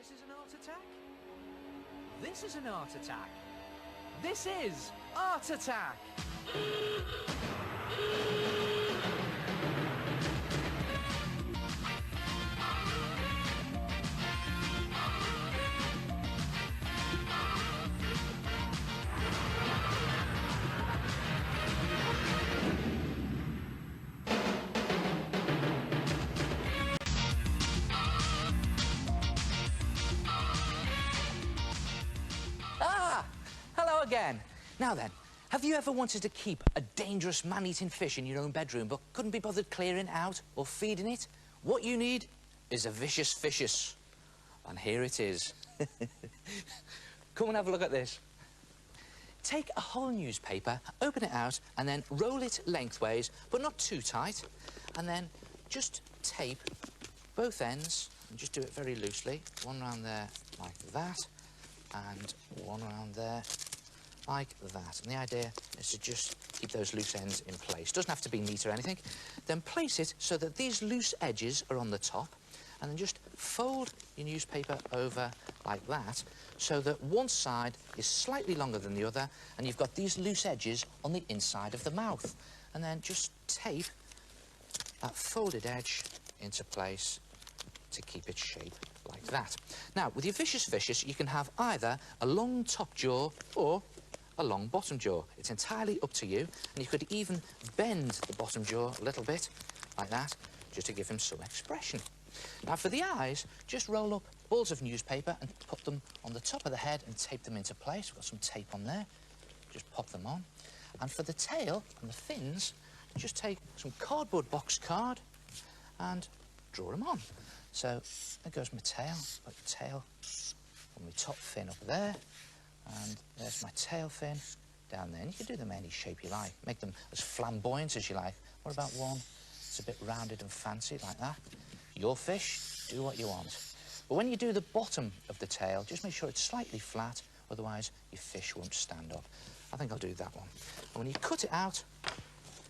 This is an art attack. This is an art attack. This is Art Attack. Hello again. Now then, have you ever wanted to keep a dangerous man-eating fish in your own bedroom but couldn't be bothered clearing it out or feeding it? What you need is a vicious Fishus. And here it is. Come and have a look at this. Take a whole newspaper, open it out, and then roll it lengthways, but not too tight. And then just tape both ends, and just do it very loosely. One round there like that, and one round there like that. And the idea is to just keep those loose ends in place. Doesn't have to be neat or anything. Then place it so that these loose edges are on the top, and then just fold your newspaper over like that, so that one side is slightly longer than the other, and you've got these loose edges on the inside of the mouth. And then just tape that folded edge into place to keep its shape like that. Now, with your vicious Fishus, you can have either a long top jaw or a long bottom jaw. It's entirely up to you, and you could even bend the bottom jaw a little bit, like that, just to give him some expression. Now, for the eyes, just roll up balls of newspaper and put them on the top of the head and tape them into place. We've got some tape on there. Just pop them on. And for the tail and the fins, just take some cardboard box card and draw them on. So there goes my tail. Put the tail on my top fin up there, and there's my tail fin down there. And you can do them any shape you like. Make them as flamboyant as you like. What about one that's a bit rounded and fancy like that? Your fish, do what you want. But when you do the bottom of the tail, just make sure it's slightly flat, otherwise your fish won't stand up. I think I'll do that one. And when you cut it out,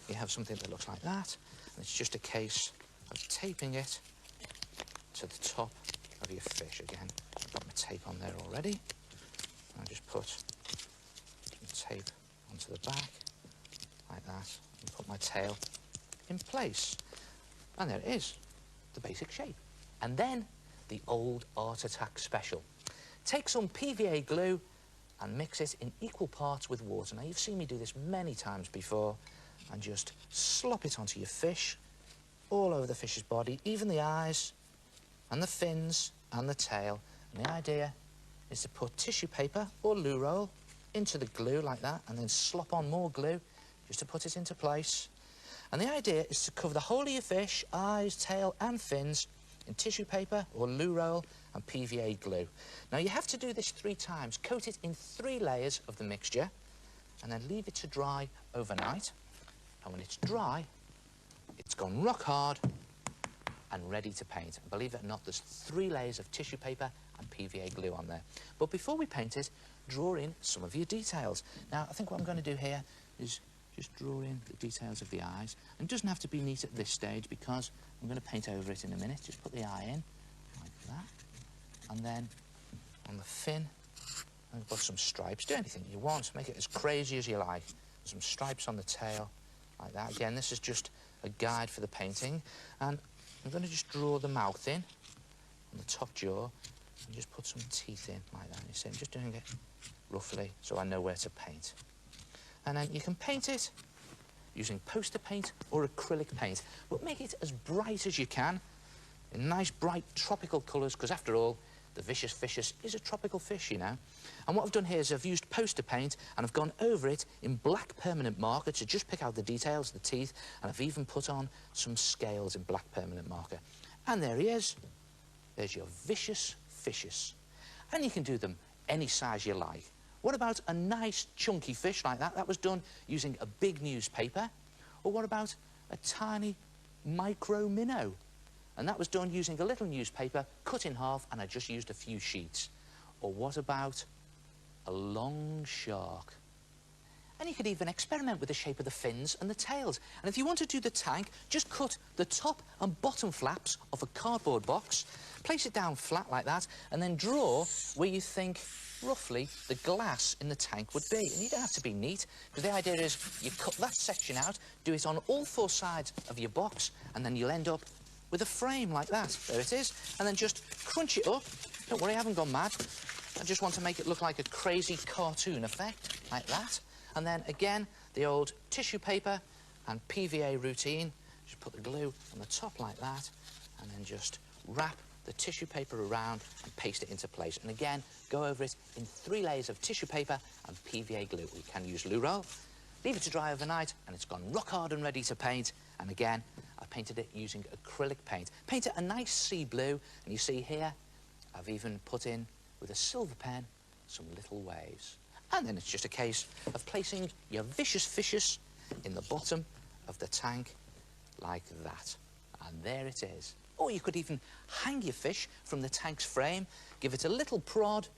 you have something that looks like that, and it's just a case of taping it to the top of your fish again. I've got my tape on there already. I'll just put some tape onto the back, like that, and put my tail in place. And there it is, the basic shape. And then the old Art Attack special. Take some PVA glue and mix it in equal parts with water. Now, you've seen me do this many times before, and just slop it onto your fish, all over the fish's body, even the eyes and the fins and the tail. And the idea is to put tissue paper or loo roll into the glue like that, and then slop on more glue just to put it into place. And the idea is to cover the whole of your fish, eyes, tail and fins, in tissue paper or loo roll and PVA glue. Now, you have to do this 3 times. Coat it in 3 layers of the mixture, and then leave it to dry overnight. And when it's dry, it's gone rock hard and ready to paint. And believe it or not, there's 3 layers of tissue paper and PVA glue on there. But before we paint it, draw in some of your details. Now, I think what I'm going to do here is just draw in the details of the eyes. And it doesn't have to be neat at this stage, because I'm going to paint over it in a minute. Just put the eye in, like that. And then on the fin, I'm going to put some stripes. Do anything you want. Make it as crazy as you like. Some stripes on the tail, like that. Again, this is just a guide for the painting. And I'm going to just draw the mouth in on the top jaw and just put some teeth in like that. You see, I'm just doing it roughly so I know where to paint. And then you can paint it using poster paint or acrylic paint, but make it as bright as you can in nice, bright, tropical colours, because after all, the vicious Fishus is a tropical fish, you know. And what I've done here is I've used poster paint, and I've gone over it in black permanent marker to just pick out the details, the teeth, and I've even put on some scales in black permanent marker. And there he is. There's your vicious Fishus. And you can do them any size you like. What about a nice chunky fish like that? That was done using a big newspaper. Or what about a tiny micro minnow? And that was done using a little newspaper cut in half, and I just used a few sheets. Or what about a long shark? And you could even experiment with the shape of the fins and the tails. And if you want to do the tank, just cut the top and bottom flaps off a cardboard box, place it down flat like that, and then draw where you think, roughly, the glass in the tank would be. And you don't have to be neat, because the idea is you cut that section out, do it on all four sides of your box, and then you'll end up with a frame like that. There it is. And then just crunch it up. Don't worry, I haven't gone mad. I just want to make it look like a crazy cartoon effect, like that. And then, again, the old tissue paper and PVA routine. Just put the glue on the top like that, and then just wrap the tissue paper around and paste it into place. And again, go over it in 3 layers of tissue paper and PVA glue. You can use loo roll. Leave it to dry overnight, and it's gone rock hard and ready to paint. And again, I painted it using acrylic paint. Paint it a nice sea blue, and you see here, I've even put in, with a silver pen, some little waves. And then it's just a case of placing your vicious Fishus in the bottom of the tank like that. And there it is. Or you could even hang your fish from the tank's frame, give it a little prod,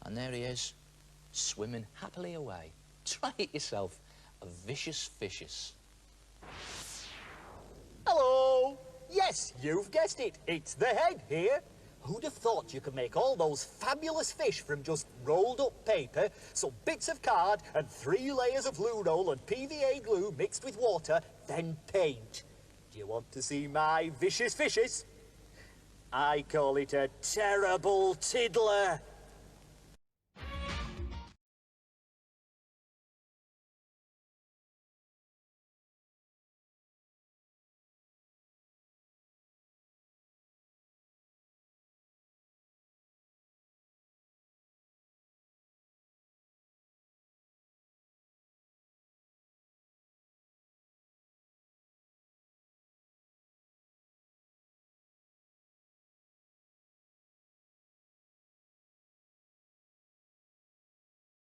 and there he is, swimming happily away. Try it yourself, a vicious Fishus. Hello! Yes, you've guessed it. It's the head here. Who'd have thought you could make all those fabulous fish from just rolled up paper, some bits of card and 3 layers of loo roll and PVA glue mixed with water, then paint? Do you want to see my vicious Fishus? I call it a terrible tiddler.